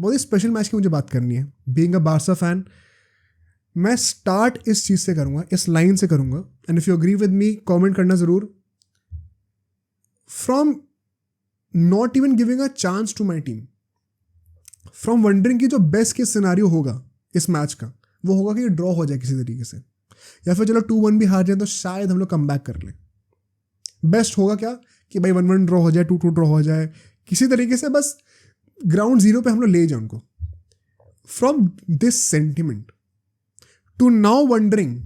बहुत ही special match की मुझे बात करनी है। बीइंग अ बार्सा फैन, मैं स्टार्ट इस चीज़ से करूँगा, इस लाइन से करूँगा, and if you agree with me comment करना ज़रूर। From not even giving a chance to my team, from wondering की जो बेस्ट केस सिनारियो होगा इस मैच का, वो होगा कि ड्रॉ हो जाए किसी तरीके से, या फिर चलो 2-1 भी हार जाए तो शायद हम लोग कम बैक कर लें। बेस्ट होगा क्या कि भाई 1-1 ड्रॉ हो जाए, 2-2 ड्रॉ हो जाए, किसी तरीके से बस ग्राउंड जीरो पे हम लोग ले जाए उनको। From this sentiment to now wondering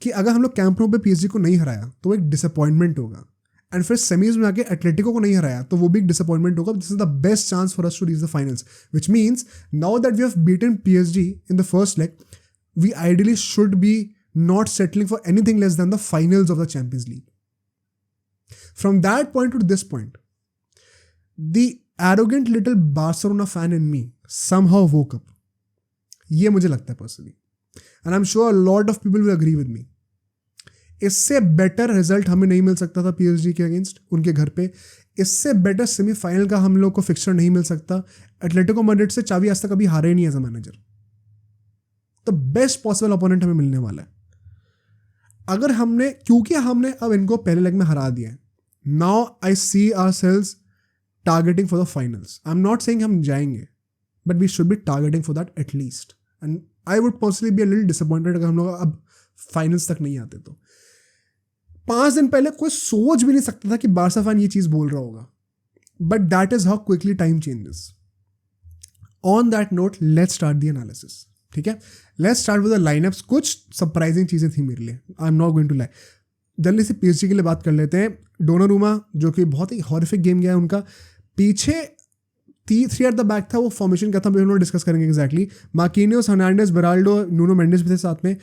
कि अगर हम लोग कैंप नो पे पीएसजी को नहीं हराया तो वो एक डिसअपॉइंटमेंट होगा, एंड फिर सेमीज में आके एटलेटिको को नहीं हराया तो वो भी एक डिसअपॉइंटमेंट होगा। This is the best chance for us to reach the finals, which means now that we have beaten PSG in the first leg, we ideally should be not settling for anything less than the finals of the Champions League. From that point to this point, the arrogant little Barcelona fan in me somehow woke up. ये मुझे लगता है personally, and I'm sure a lot of people will agree with me. इससे better result हमें नहीं मिल सकता था PSG के अगेंस्ट उनके घर पे। इससे बेटर सेमीफाइनल का हम लोग को फिक्सचर नहीं मिल सकता। एटलेटिको मैड्रिड से चावी आज तक कभी हारे नहीं एज अ मैनेजर। तो बेस्ट पॉसिबल ओपोनेंट हमें मिलने वाला है। अगर हमने, क्योंकि हमने अब इनको पहले लेग में हरा दिया है, now I see ourselves targeting for the finals. I am not saying हम जाएंगे, but we should be targeting for that at least, and I would personally be a little disappointed अगर हम लोग अब फाइनल्स तक नहीं आते तो। 5 दिन पहले कोई सोच भी नहीं सकता था कि बार्सा फैन ये चीज बोल रहा होगा, but that is how quickly time changes. On that note let's start the analysis. ठीक है, let's start with the lineups. कुछ सरप्राइजिंग चीज़ें थी मेरे लिए, I am not going to lie. जल्दी से पीएसजी के लिए बात कर लेते हैं। डोनारूमा जो कि बहुत ही हॉरिफिक गेम गया है उनका, पीछे 3 एट द बैक था, वो फॉर्मेशन क्या था हम लोग डिस्कस करेंगे exactly. Marquinhos, Hernandez, Beraldo, Nuno Mendes भी थे साथ में,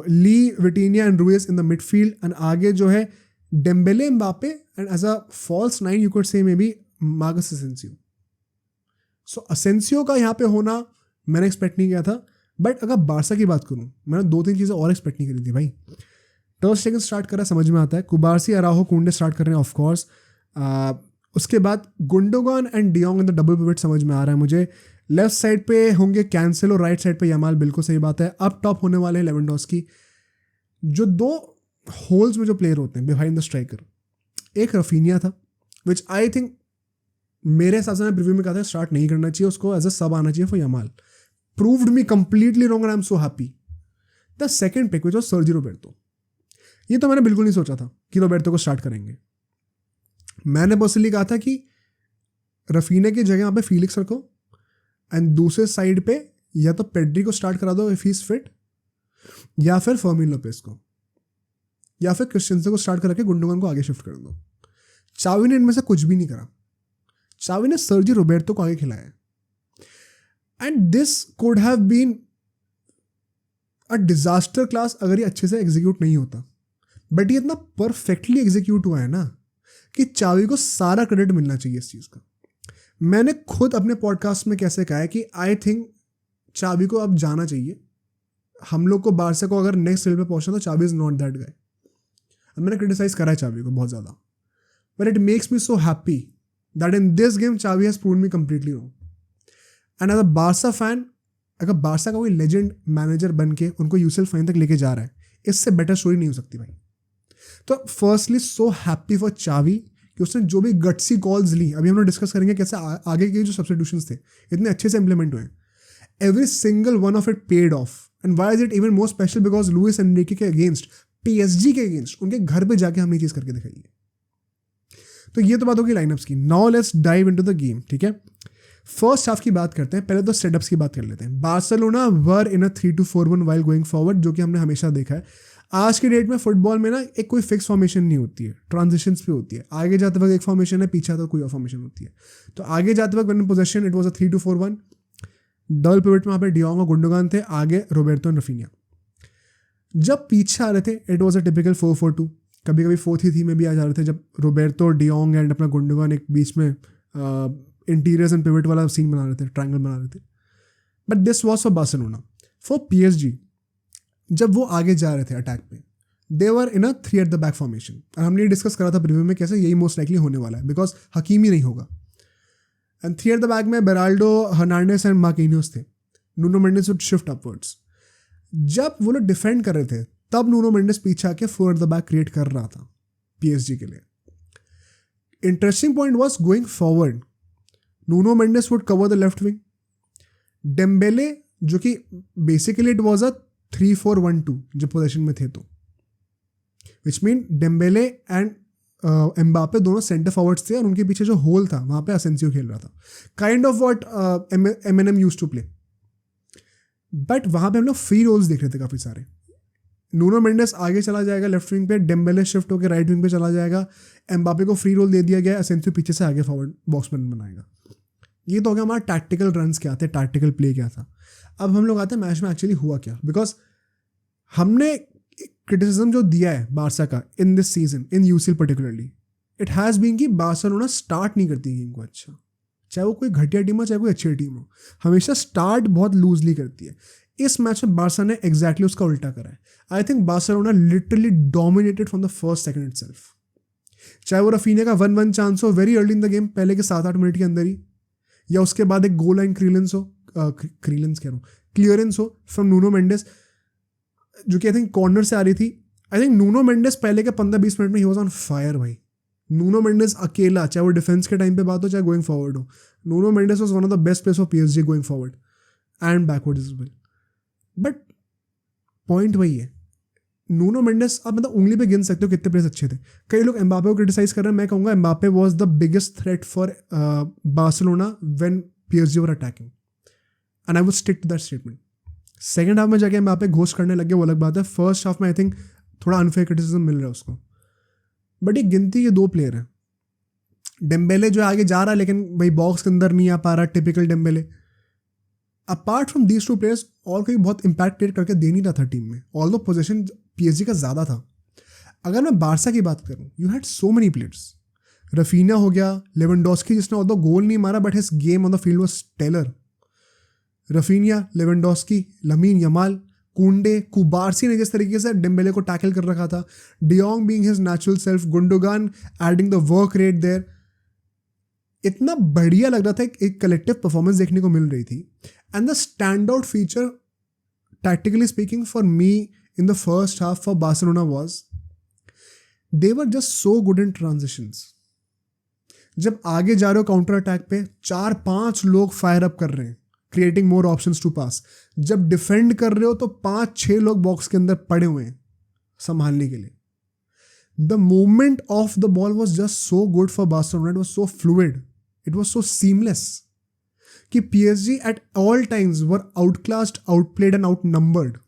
Lee, Vitinha and Ruiz in the midfield, and आगे जो है Dembele, Mbappe, and as a false 9 you could say maybe Marcus Asensio. So Asensio का यहाँ पे होना मैंने एक्सपेक्ट नहीं किया था, बट अगर बार्सा की बात करूँ, मैंने 2-3 चीज़ें और एक्सपेक्ट नहीं करी थी भाई। टर्स स्टेगन स्टार्ट कर रहा है, समझ में आता है। कुबार्सी, अराहो, कुंडे स्टार्ट कर रहे हैं ऑफकोर्स। उसके बाद Gundogan and de Jong in the double pivot समझ में आ रहा है मुझे। लेफ्ट साइड पे होंगे कैंसेलो, राइट साइड पे यमाल, बिल्कुल सही बात है। अप टॉप होने वाले हैं लेवेंडोस्की। जो 2 होल्स में जो प्लेयर होते हैं बिहाइंड द स्ट्राइकर, एक रफीनिया था, विच आई थिंक मेरे हिसाब से प्रीव्यू में कहा था स्टार्ट नहीं करना चाहिए, उसको एज अ सब आना चाहिए for Yamal. Proved me completely wrong and I'm so happy. The second pick which was Sergi Roberto, ये तो मैंने बिल्कुल नहीं सोचा था कि रोबर्टो को स्टार्ट करेंगे। मैंने पर्सनली कहा था कि रफीना की जगह यहाँ पे फीलिक्स रखो, एंड दूसरे साइड पे या तो पेड्री को स्टार्ट करा दो इफ ही इज फिट, या फिर फर्मिन लोपेस को, या फिर क्रिस्टियंसन को स्टार्ट करके गुंडोगन को आगे शिफ्ट कर दो। चावी ने इनमें से कुछ भी नहीं करा। चावी ने सर्जी रोबर्टो को आगे खिलाया, and this could have been a disaster class अगर ये अच्छे से एग्जीक्यूट नहीं होता। बट ये इतना परफेक्टली एग्जीक्यूट हुआ है ना कि चावी को सारा क्रेडिट मिलना चाहिए इस चीज़ का। मैंने खुद अपने पॉडकास्ट में कैसे कहा है कि आई थिंक चावी को अब जाना चाहिए। हम लोग को बार्सा को अगर नेक्स्ट लेवल पे पहुंचना तो चावी इज नॉट दैट गाय। मैंने क्रिटिसाइज करा है चावी को बहुत ज़्यादा, but it makes me so happy that in this game Xavi has proved me completely wrong. And as a Barca fan, अगर बार्सा का कोई लेजेंड मैनेजर बन के उनको यूसीएल फाइनल तक लेके जा रहा है, इससे बेटर स्टोरी नहीं हो सकती भाई। तो फर्स्टली सो हैप्पी फॉर चावी कि उसने जो भी गट्सी कॉल्स ली, अभी हम लोग डिस्कस करेंगे कैसे आगे के जो सब्स्टिट्यूशंस थे इतने अच्छे से इंप्लीमेंट हुए। Every single one of it paid of, and why is it even more special because Luis Enrique के अगेंस्ट, पीएसजी के अगेंस्ट, उनके घर पे जाके हमने चीज़ करके दिखाई है। तो ये तो बात होगी लाइनअप्स की। Now let's dive into the game. ठीक है, फर्स्ट हाफ की बात करते हैं। पहले तो सेटअप्स की बात कर लेते हैं। बार्सिलोना वर इन अ 3-2-4-1 वाइल गोइंग फॉरवर्ड, जो कि हमने हमेशा देखा है। आज की डेट में फुटबॉल में ना एक कोई फिक्स फॉर्मेशन नहीं होती है, ट्रांजिशंस पे होती है। आगे जाते वक्त एक फॉर्मेशन है, पीछे तो कोई और फॉर्मेशन होती है। तो आगे जाते वक्त one position it was a 3-2-4-1। Double pivot में वहाँ पे डियोंग और गुंडोगान थे, आगे रोबर्टो और रफीनिया। जब पीछे आ रहे थे इट वाज अ टिपिकल 4-4-2, कभी कभी 4-3-3 में भी आ जा रहे थे, जब रोबर्टो, डियोंग एंड अपना गुंडोगान एक बीच में इंटीरियर्स एंड पिवट वाला सीन बना रहे थे, ट्रायंगल बना रहे थे। But this was for Barcelona. For PSG, जब वो आगे जा रहे थे अटैक पे, दे वर इन अ 3 एट द बैक फॉर्मेशन। और हमने डिस्कस करा था प्रीव्यू में कैसे यही मोस्ट लाइकली होने वाला है, बिकॉज हकीमी नहीं होगा। एंड 3 एट द बैक में बेराल्डो, हर्नांडेस एंड मार्किनियोस थे. Nuno Mendes would shift upwards. जब वो लोग डिफेंड कर रहे थे तब नूनो मेंडेस पीछे आके 4 एट द बैक क्रिएट कर रहा था PSG के लिए. Interesting point was going forward Nuno Mendes would cover the left wing. Dembele जो कि बेसिकली इट वाज अ 3-4-1-2 जब पोजीशन में थे, तो which mean Dembélé and Mbappe दोनों सेंटर फॉरवर्ड्स थे और उनके पीछे जो होल था वहाँ पे असेंसियो खेल रहा था. Kind of what MNM used to play. But वहाँ पे हम लोग फ्री रोल्स देख रहे थे काफ़ी सारे. नूनो मेंडेस आगे चला जाएगा लेफ्ट विंग पे, डेम्बेले शिफ्ट होकर राइट विंग पे चला जाएगा, एम्बापे को फ्री रोल दे दिया गया, असेंसियो पीछे से आगे फॉरवर्ड बॉक्समैन बनाएगा. ये तो हो गया हमारा टैक्टिकल रन्स क्या थे, टैक्टिकल प्ले क्या था. अब हम लोग आते हैं मैच में एक्चुअली हुआ क्या. बिकॉज हमने क्रिटिसिज्म जो दिया है बारसा का in this season in UCL particularly, it has been कि बार्सिलोना स्टार्ट नहीं करती गेम को अच्छा. चाहे वो कोई घटिया टीम हो चाहे कोई अच्छी टीम हो, हमेशा स्टार्ट बहुत लूजली करती है. इस मैच में बारसा ने एग्जैक्टली उसका उल्टा करा है. I think Barcelona literally dominated from the first second itself. चाहे वो रफीनिया का 1-1 चांस हो very early in the game, पहले के 7-8 मिनट के अंदर ही, या उसके बाद एक गोल लाइन क्लियरेंस हो फ्रॉम नूनो मेंडेस जो कि आई थिंक कॉर्नर से आ रही थी. आई थिंक नूनो मेंडेस पहले के 15-20 मिनट में ही वाज ऑन फायर भाई. नूनो मेंडेस अकेला, चाहे वो डिफेंस के टाइम पे बात हो चाहे गोइंग फॉरवर्ड हो, Nuno Mendes was one of the best players for PSG going forward and backward as well. But point वही है, नूनो मेंडेस आप मतलब उंगली पे गिन सकते हो कितने प्लेयर्स अच्छे थे. कई लोग एम्बापे को क्रिटिसाइज कर रहे हैं, मैं कहूँगा Mbappe was the biggest threat for Barcelona when PSG were attacking and I would stick to that statement. Second half में जाके एम्बापे घोस्ट करने लगे, वो अलग बात है. फर्स्ट हाफ में आई थिंक थोड़ा अनफेयर क्रिटिसिज्म मिल रहा है उसको. बट ये गिनती ये 2 प्लेयर हैं. डेम्बेले जो आगे जा रहा है लेकिन भाई बॉक्स के अंदर नहीं आ पा रहा, typical Dembélé. Apart from these 2 players और कोई बहुत इम्पैक्ट क्रिएट करके दे नहीं रहा था टीम में, ऑल्दो पोजीशन PSG का ज़्यादा था. अगर मैं बारसा की बात करूँ, you had so many players. Raphinha हो गया, लेवेंडोस्की जिसने ऑल्दो गोल नहीं मारा but his game on the field was stellar. Raphinha, Lewandowski, Lamine Yamal, Kounde, Cubarsi ने जिस तरीके से डेम्बेले को टैकल कर रखा था, de Jong being his natural self, Gundogan adding the work rate there, इतना बढ़िया लग रहा था. एक कलेक्टिव परफॉर्मेंस देखने को मिल रही थी. And the stand out feature tactically speaking for me in the first half for Barcelona was they were just so good in transitions. जब आगे जा रहे हो काउंटर अटैक पे 4-5 लोग फायर अप कर रहे हैं, क्रिएटिंग मोर ऑप्शंस टू पास. जब डिफेंड कर रहे हो तो 5-6 लोग बॉक्स के अंदर पड़े हुए हैं संभालने के लिए. The movement of the ball was just so good for Barcelona. It was so fluid, it was so seamless कि PSG at all times were outclassed, outplayed and outnumbered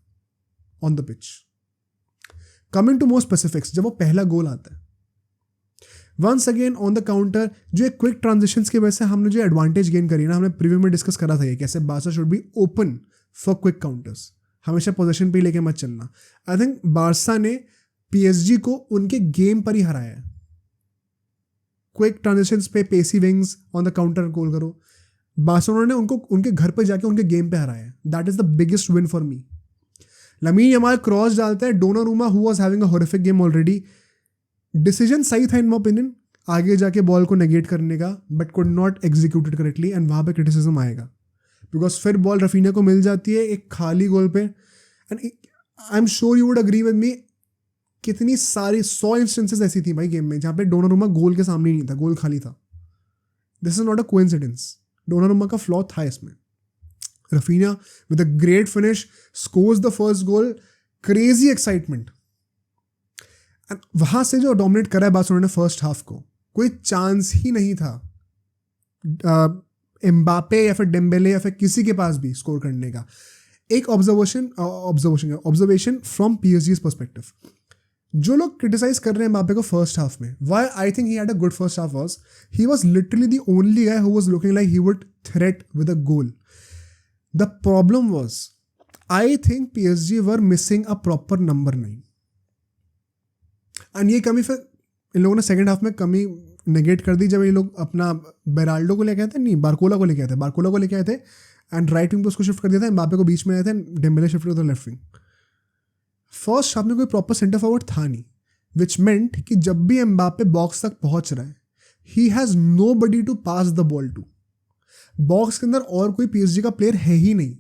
on the pitch. Coming to more specifics, जब वो पहला goal आता है once again on the counter, जो एक quick transitions की वजह से हमने जो एडवांटेज गेन करी ना, हमने प्रीव्यू में डिस्कस करा था ये कैसे Barça should be open for quick counters, हमेशा पोजीशन पे ही लेके मत चलना. आई थिंक बारसा ने PSG को उनके गेम पर ही हराया है. क्विक ट्रांजिशंस पे पेसी विंग्स ऑन द काउंटर गोल करो. बार्सिलोना ने उनको उनके घर पे जाके उनके गेम पे हराया है. That is the biggest win for me. Lamine Yamal cross डालता है, Donnarumma who was having a horrific game already, decision सही था इन माय ओपिनियन आगे जाके बॉल को नेगेट करने का, but could not executed correctly. And वहाँ पे क्रिटिसिज्म आएगा बिकॉज फिर बॉल रफीना को मिल जाती है एक खाली गोल पे. And I am sure you would agree with मी, कितनी सारी 100 इंस्टेंसेस ऐसी थी भाई गेम में जहाँ पे डोनारुमा गोल के सामने नहीं था, गोल खाली था. This is not a coincidence, Donnarumma का फ्लॉ था इसमें. Raphinha with a great finish scores the first goal, crazy excitement. वहां से जो डोमिनेट करा है बार्सिलोना ने फर्स्ट हाफ को, कोई चांस ही नहीं था एम्बापे या फिर डेम्बेले या फिर किसी के पास भी स्कोर करने का. एक ऑब्जर्वेशन फ्रॉम PSG's पर्सपेक्टिव, जो लोग क्रिटिसाइज कर रहे हैं एम्बापे को फर्स्ट हाफ में, why I think he had a good first half was he was literally the only guy who was looking like he would threat with a goal. The problem was I think PSG were missing a proper number 9. And ये कमी फिर इन लोगों ने second half में कमी negate कर दी जब ये लोग अपना बेराल्डो को लेके आए थे, नहीं बारकोला को लेके आए थे, बारकोला को लेके आए थे एंड राइट विंग पे उसको शिफ्ट कर दिया था, एम्बापे को बीच में आए थे, डेम्बेले शिफ्ट कर दिया था लेफ्ट विंग. फर्स्ट हाफ में कोई प्रॉपर सेंटर फॉरवर्ड था नहीं, विच मेंट कि जब भी एम्बापे बॉक्स तक पहुंच रहा है he has nobody to pass the ball to. Box के अंदर और कोई पीएसजी का प्लेयर है ही नहीं,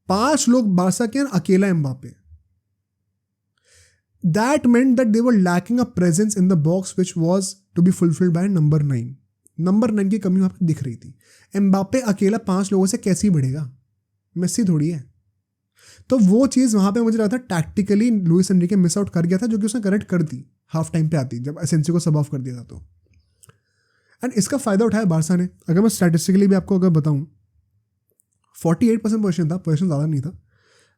5 लोग बारसा के, अकेला Mbappe. That meant that they were lacking a presence in the box which was to be fulfilled by number 9. Number 9 की कमी वहाँ पर दिख रही थी. एम्बापे अकेला 5 लोगों से कैसे ही बढ़ेगा, मेसी थोड़ी है. तो वो चीज़ वहाँ पे मुझे लगा था tactically Luis Enrique miss out कर गया था, जो कि उसने करेक्ट कर दी हाफ टाइम पे आती, जब एसेंसियो को सब ऑफ कर दिया था. तो एंड इसका फ़ायदा उठाया बारसा ने. अगर मैं स्टैटिस्टिकली भी आपको अगर बताऊँ, 48% पोजीशन था, पोजीशन ज़्यादा नहीं था,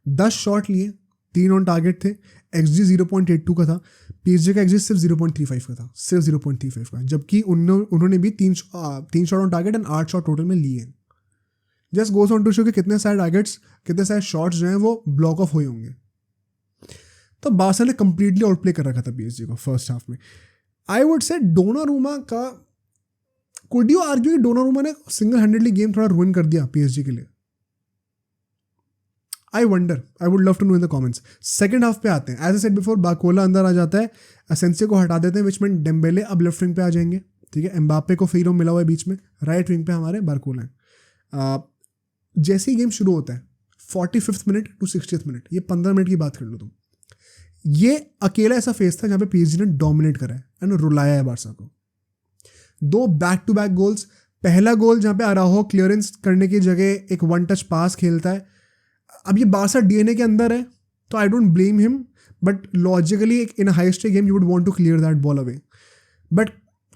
10 शॉट लिए, 3 ऑन टारगेट थे, XG 0.82 का था, PSG का XG सिर्फ 0.35 का था, सिर्फ 0.35 का, जबकि उन्होंने भी 3 shot on target and 8 shot total में लिए हैं. Just goes on to show कि कितने सारे टारगेट्स, कितने सारे शॉट्स जो हैं वो ब्लॉक ऑफ हुए होंगे. तो बारसा ने कंप्लीटली आउट प्ले कर रखा था PSG को फर्स्ट हाफ में. आई वुड से डोनारूमा का, कुड यू आर्ग्यू कि डोनारूमा ने सिंगल हैंडेडली गेम थोड़ा रुइन कर दिया PSG के लिए? I wonder, I would love to know in the comments. Second half पे आते हैं. एज आई सेड बिफोर, बाकोला अंदर आ जाता है, एसेंसियो को हटा देते हैं, विच मीन डेम्बेले अब लेफ्ट विंग पे आ जाएंगे. ठीक है, एम्बापे को फ्री रोम मिला हुआ है बीच में, राइट विंग पे हमारे बारकोला है. जैसे ही गेम शुरू होता है 45th minute to 60th minute, ये 15 मिनट की बात कर लो तुम, ये अकेला ऐसा फेस था जहाँ पे PSG ने डोमिनेट करा है एंड रुलाया है बारसा को. 2 बैक टू बैक गोल्स. पहला गोल जहाँ पे अराहो क्लियरेंस करने की जगह एक 1 टच पास खेलता है. अब ये बारसा DNA के अंदर है, तो I don't blame him, but logically in high stake game you would want to clear that ball away. But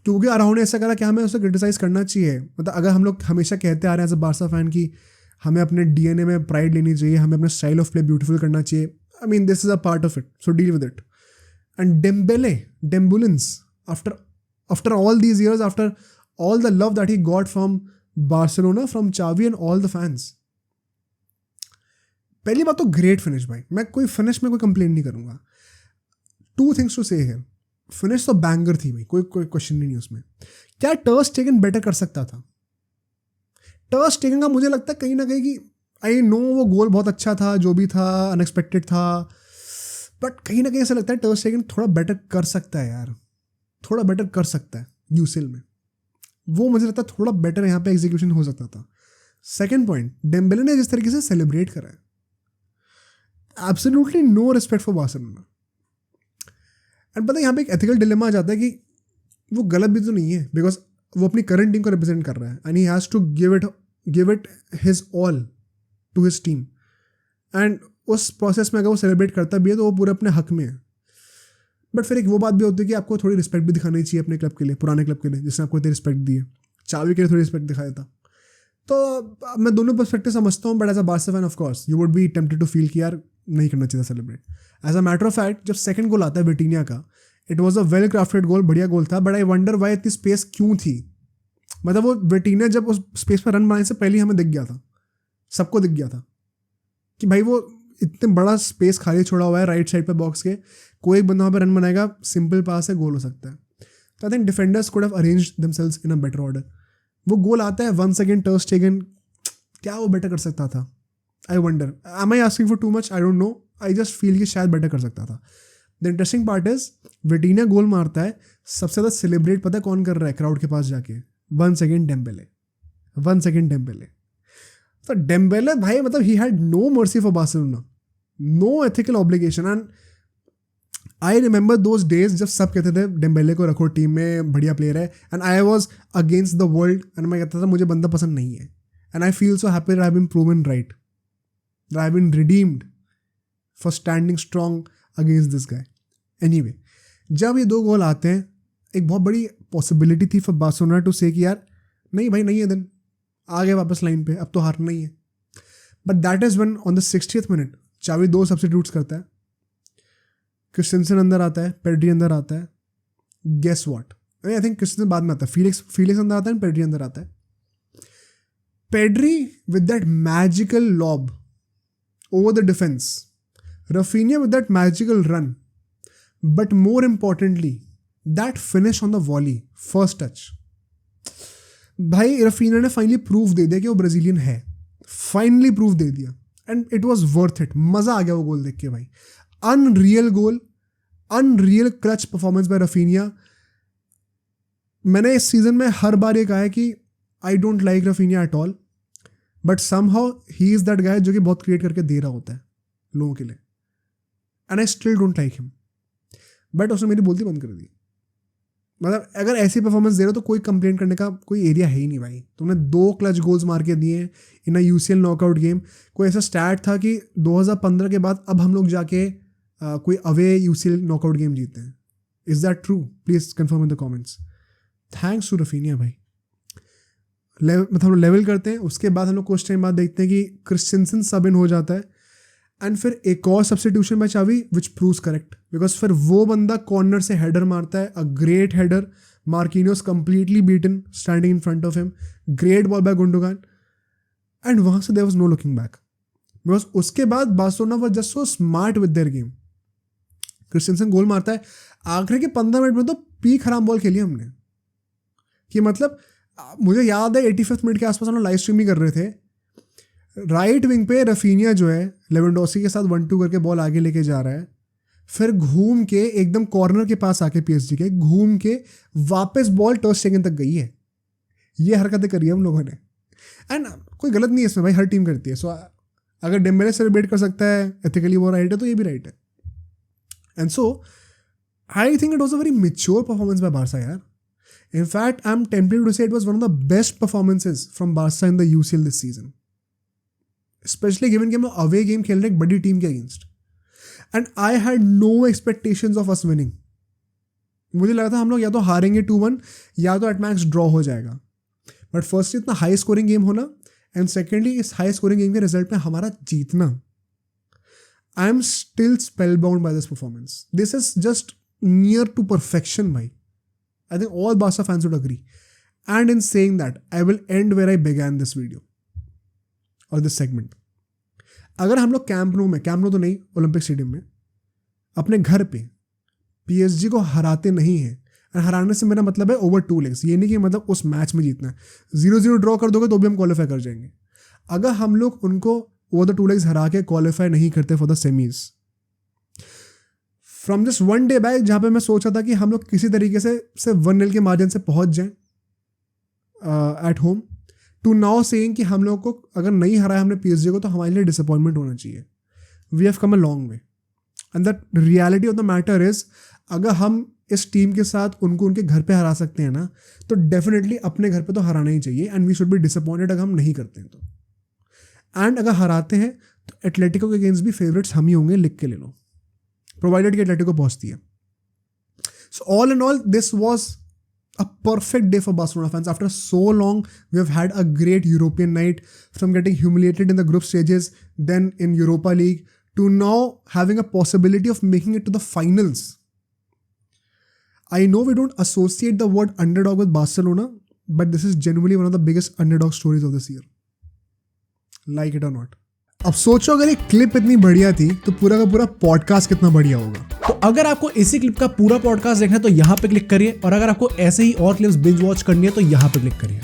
क्योंकि अराहो ने ऐसा करा कि हमें उसे क्रिटिसाइज करना चाहिए. मतलब अगर हम लोग हमेशा कहते आ रहे हैं एज अ बारसा फैन कि हमें अपने DNA में प्राइड लेनी चाहिए, हमें अपना स्टाइल ऑफ प्ले ब्यूटीफुल करना चाहिए, I mean this is a part of it, so deal with it. And Dembele's after all these years, after all the love that he got from Barcelona, from Xavi and all the fans, पहली बात तो great finish भाई. मैं कोई finish में कोई complain नहीं करूंगा. 2 थिंग्स टू से है. फिनिश तो बैंगर थी भाई, कोई क्वेश्चन नहीं उसमें. क्या टर स्टेगन बेटर कर सकता था? टर स्टेगन का मुझे लगता है कहीं ना कहीं कि आई नो वो गोल बहुत अच्छा था, जो भी था अनएक्सपेक्टेड था, बट कहीं ना कहीं ऐसा लगता है टर स्टेगन थोड़ा बेटर कर सकता है यार, थोड़ा बेटर कर सकता है यूसीएल में. वो मुझे लगता है थोड़ा बेटर यहाँ पे एग्जीक्यूशन हो सकता था. सेकेंड पॉइंट, डेम्बेले ने जिस तरीके से सेलिब्रेट करा है, absolutely no respect for Barcelona. And पता है यहाँ पे एक एथिकल डिलेमा आ जाता है कि वो गलत भी तो नहीं है, बिकॉज वो अपनी करंट टीम को रिप्रेजेंट कर रहा है and he has to give it his all to his team. And उस प्रोसेस में अगर वो सेलिब्रेट करता भी है तो वो पूरे अपने हक में है. बट फिर एक वो बात भी होती है कि आपको थोड़ी रिस्पेक्ट भी दिखानी चाहिए अपने क्लब के लिए, पुराने क्लब के लिए, जिसने आपको इतनी रिस्पेक्ट दी है. चावी के लिए थोड़ी रिस्पेक्ट दिखाया था. तो मैं दोनों पर्सपेक्टिव समझता हूँ, but as a Barca fan of course you would be tempted to feel कि यार नहीं करना चाहिए celebrate. As a matter of fact, जब सेकंड गोल आता है विटिनिया का, it was a well crafted goal, बढ़िया गोल था, बट आई वंडर वाई इतनी स्पेस क्यों थी. मतलब वो विटिनिया जब उस स्पेस पर रन बनाने से पहले हमें दिख गया था, सबको दिख गया था कि भाई वो इतने बड़ा स्पेस खाली छोड़ा हुआ है राइट साइड पर बॉक्स के, कोई एक बंदा वहाँ पर रन बनाएगा, सिंपल पास है, गोल हो सकता है. तो I think defenders could have arranged themselves in a better order. वो गोल आता है वंस अगेन टर स्टेगन, क्या वो बेटर कर सकता था? I wonder, am I asking for too much? I don't know. I just feel कि शायद बेटर कर सकता था. The interesting part is Vitinha goal मारता है, सबसे ज़्यादा सेलिब्रेट पता है कौन कर रहा है क्राउड के पास जाके? Once again Dembele. तो डेम्बेले भाई, मतलब he had no mercy for Barcelona, no ethical obligation. And I remember those days जब सब कहते थे डेम्बेले को रखो टीम में, बढ़िया प्लेयर है, and I was against the world. And मैं कहता था मुझे बंदा पसंद नहीं है. And I feel so happy that I have been proven right, that I have been redeemed for standing strong against this guy. Anyway, जब ये 2 गोल आते हैं, एक बहुत बड़ी पॉसिबिलिटी थी फॉर बार्सिलोना टू से कि यार नहीं भाई नहीं है, दिन आ गए वापस लाइन पे, अब तो हारना ही है. But that is when on the 60th minute चावी 2 सब्स्टिट्यूट्स करता है. क्रिस्टेंसन अंदर आता है, पेड्री अंदर आता है. Guess what, I think Christensen बाद में आता है, फीलिक्स अंदर आता है, पेड्री अंदर आता है. Pedri with that magical lob over the defence, Raphinha with that magical run, but more importantly that finish on the volley, first touch. भाई रफीनिया ने फाइनली प्रूफ दे दिया कि वो ब्राजीलियन है, फाइनली प्रूफ दे दिया. And it was worth it. मज़ा आ गया वो गोल देख के भाई. Unreal goal, unreal clutch performance by Raphinha. मैंने इस सीजन में हर बार ये कहा है कि I don't like Raphinha at all, but somehow he is that guy जो कि बहुत क्रिएट करके दे रहा होता है लोगों के लिए, and I still don't like him. But उसने मेरी बोलती बंद कर दी. मतलब अगर ऐसी परफॉर्मेंस दे रहे हो तो कोई कंप्लेंट करने का कोई एरिया है ही नहीं भाई. तुमने 2 क्लच गोल्स मार के दिए इन अ यूसीएल नॉकआउट गेम. कोई ऐसा स्टैट था कि 2015 के बाद अब हम लोग जाके कोई अवे यूसीएल नॉकआउट गेम जीते हैं. Is that true? Please confirm in the comments. Thanks to Raphinha भाई. मतलब हम लोग लेवल करते हैं, उसके बाद हम लोग कुछ टाइम बाद देखते हैं कि क्रिस्टेंसन सब इन हो जाता है, एंड फिर एक और सब्स्टिट्यूशन बाय चावी विच प्रूव्स करेक्ट, बिकॉज फिर वो बंदा कॉर्नर से हेडर मारता है, a great header. Marquinhos completely beaten standing in front of him, great ball by Gundogan, and वहाँ से there was no looking back. Because उसके बाद Barcelona was just so smart with their game. Christensen goal मारता है, आखिरी के 15 minute में तो पीक हराम बॉल खेली हमने कि मतलब मुझे याद है 85वें मिनट के आसपास हम लोग लाइव स्ट्रीम ही कर रहे थे. राइट विंग पे रफीनिया जो है लेवेंडोस्की के साथ 1-2 करके बॉल आगे लेके जा रहा है, फिर घूम के एकदम कॉर्नर के पास आके पीएसजी के घूम के वापस बॉल टर्न स्टेगन तक गई है. ये हरकतें करी है हम लोगों ने, एंड कोई गलत नहीं है इसमें भाई, हर टीम करती है. सो अगर डेम्बेले सेलिब्रेट कर सकता है एथिकली, वो राइट है, तो ये भी राइट है. And so I think it was a very mature performance by Barca यार. In fact, I'm tempted to say it was one of the best performances from Barca in the UCL this season. Especially given कि हम लोग away game खेल रहे हैं एक बड़ी team के against. And I had no expectations of us winning. मुझे लगा था हम लोग या तो हारेंगे 2-1 या तो at max draw हो जाएगा. But first इतना high scoring game होना, and secondly इस high scoring game के रिजल्ट में हमारा जीतना. I am still spellbound by this performance. This is just near to perfection भाई. I think all Barca fans would agree. And in saying that, I will end where I began this video or this segment. अगर हम लोग Camp Nou तो नहीं, Olympic stadium में अपने घर पे पीएसजी को हराते नहीं हैं, और हराने से मेरा मतलब है ओवर 2 legs. ये नहीं कि मतलब उस मैच में जीतना है. 0-0 ड्रॉ कर दोगे तो भी हम क्वालिफाई कर जाएंगे. अगर हम लोग उनको ओवर द 2 legs हरा के क्वालिफाई नहीं करते for the semis, from just 1 day back जहाँ पे मैं सोचा था कि हम लोग किसी तरीके से सिर्फ 1-0 के मार्जिन से पहुँच जाएं at home, to now saying कि हम लोग को अगर नहीं हराया हमने पीएसजी को तो हमारे लिए डिसअपॉइंटमेंट होना चाहिए. We have come a long way, and that reality of the matter is, अगर हम इस टीम के साथ उनको उनके घर पे हरा सकते हैं ना, तो डेफिनेटली अपने घर पे तो हराना ही चाहिए, and we should be disappointed अगर हम नहीं करते हैं तो. एंड अगर हराते हैं तो एटलेटिको के अगेंस्ट भी फेवरेट्स हम ही होंगे, लिख के ले लो, provided कि एटलेटिको पहुंचती है. So all in all, this was a perfect day for Barcelona fans. After so long, we have had a great European night, from getting humiliated in the group stages, then in Europa League, to now having a possibility of making it to the finals. I know we don't associate the word underdog with Barcelona, but this is genuinely one of the biggest underdog stories of this year. Like it or not. अब सोचो अगर ये clip इतनी बढ़िया थी तो पूरा का पूरा पॉडकास्ट कितना बढ़िया होगा. तो अगर आपको इसी क्लिप का पूरा पॉडकास्ट देखना है तो यहाँ पे क्लिक करिए, और अगर आपको ऐसे ही और क्लिप्स बिंज वॉच करनी है तो यहाँ पे क्लिक करिए.